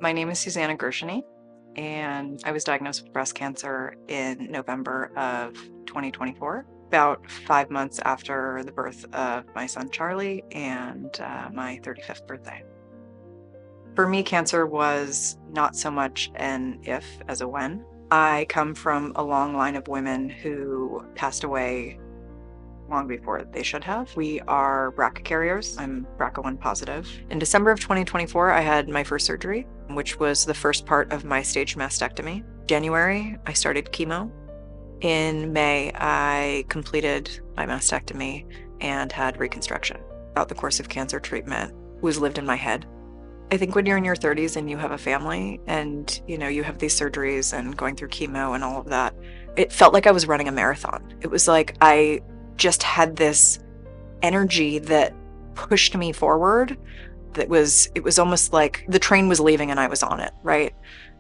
My name is Susana Gershuny, and I was diagnosed with breast cancer in November of 2024, about 5 months after the birth of my son Charlie and my 35th birthday. For me, cancer was not so much an if as a when. I come from a long line of women who passed away long before they should have. We are BRCA carriers. I'm BRCA1 positive. In December of 2024, I had my first surgery, which was the first part of my staged mastectomy. January, I started chemo. In May, I completed my mastectomy and had reconstruction. Throughout the course of cancer treatment was lived in my head. I think when you're in your 30s and you have a family and, you have these surgeries and going through chemo and all of that, it felt like I was running a marathon. It was like I just had this energy that pushed me forward. It was almost like the train was leaving and I was on it, right?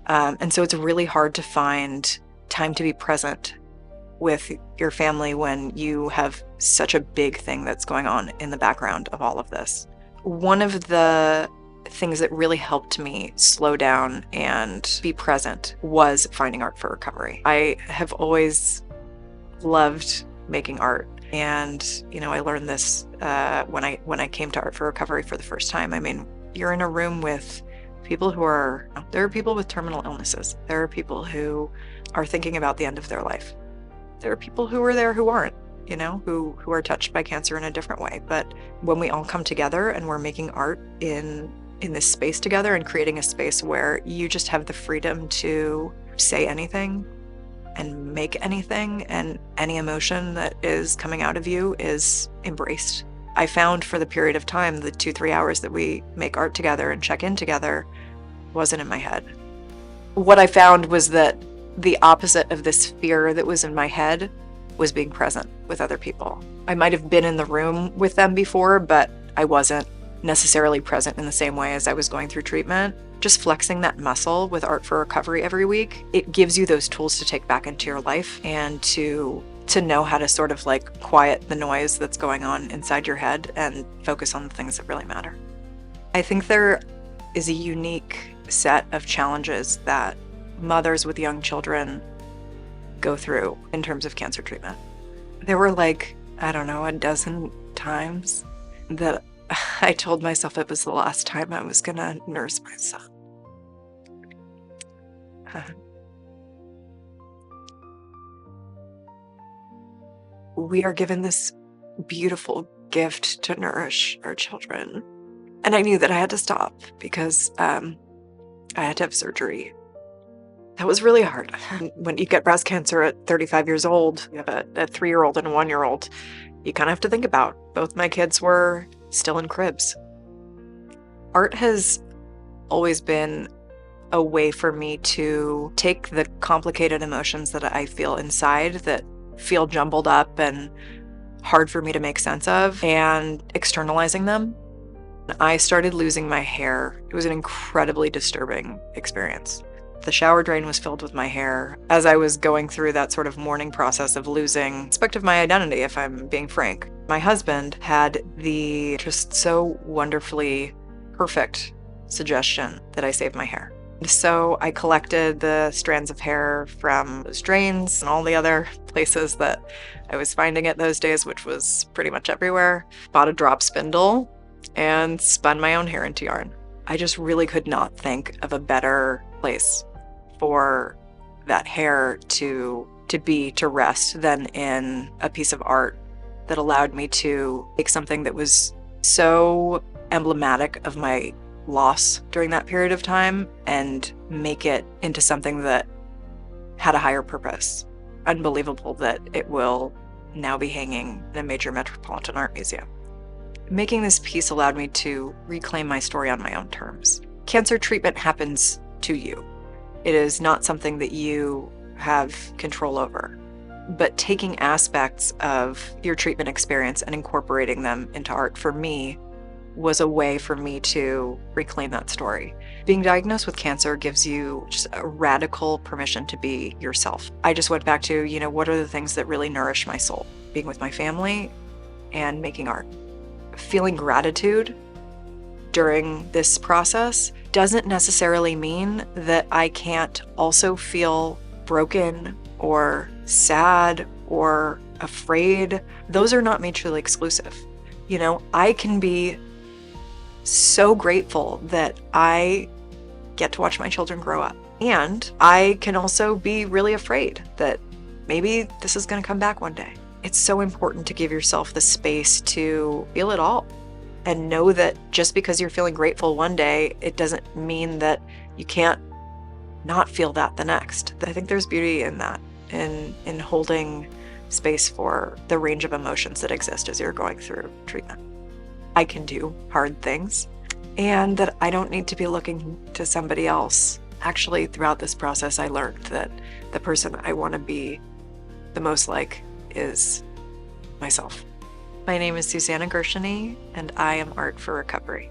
And so it's really hard to find time to be present with your family when you have such a big thing that's going on in the background of all of this. One of the things that really helped me slow down and be present was finding art for recovery. I have always loved making art. And, I learned this when I came to Art for Recovery for the first time. I mean, you're in a room with people there are people with terminal illnesses. There are people who are thinking about the end of their life. There are people who are there who aren't, who are touched by cancer in a different way. But when we all come together and we're making art in this space together and creating a space where you just have the freedom to say anything and make anything, and any emotion that is coming out of you is embraced. I found for the period of time, the 2-3 hours that we make art together and check in together, wasn't in my head. What I found was that the opposite of this fear that was in my head was being present with other people. I might have been in the room with them before, but I wasn't necessarily present in the same way as I was going through treatment. Just flexing that muscle with Art for Recovery every week, it gives you those tools to take back into your life and to know how to sort of like quiet the noise that's going on inside your head and focus on the things that really matter. I think there is a unique set of challenges that mothers with young children go through in terms of cancer treatment. There were a dozen times that I told myself it was the last time I was gonna nurse my son. We are given this beautiful gift to nourish our children. And I knew that I had to stop because I had to have surgery. That was really hard. When you get breast cancer at 35 years old, you have a 3-year-old and a 1-year-old, you kind of have to think about. Both my kids were still in cribs. Art has always been a way for me to take the complicated emotions that I feel inside that feel jumbled up and hard for me to make sense of, and externalizing them. I started losing my hair. It was an incredibly disturbing experience. The shower drain was filled with my hair as I was going through that sort of mourning process of losing aspect of my identity, if I'm being frank. My husband had the just so wonderfully perfect suggestion that I save my hair. So I collected the strands of hair from those drains and all the other places that I was finding it those days, which was pretty much everywhere. Bought a drop spindle and spun my own hair into yarn. I just really could not think of a better place for that hair to rest than in a piece of art that allowed me to take something that was so emblematic of my loss during that period of time and make it into something that had a higher purpose. Unbelievable that it will now be hanging in a major metropolitan art museum. Making this piece allowed me to reclaim my story on my own terms. Cancer treatment happens to you. It is not something that you have control over. But taking aspects of your treatment experience and incorporating them into art, for me, was a way for me to reclaim that story. Being diagnosed with cancer gives you just a radical permission to be yourself. I just went back to, what are the things that really nourish my soul? Being with my family and making art. Feeling gratitude during this process doesn't necessarily mean that I can't also feel broken or sad or afraid. Those are not mutually exclusive. You know, I can be so grateful that I get to watch my children grow up. And I can also be really afraid that maybe this is going to come back one day. It's so important to give yourself the space to feel it all and know that just because you're feeling grateful one day, it doesn't mean that you can't not feel that the next. I think there's beauty in that, in holding space for the range of emotions that exist as you're going through treatment. I can do hard things, and that I don't need to be looking to somebody else. Actually, throughout this process, I learned that the person I want to be the most like is myself. My name is Susana Gershuny, and I am Art for Recovery.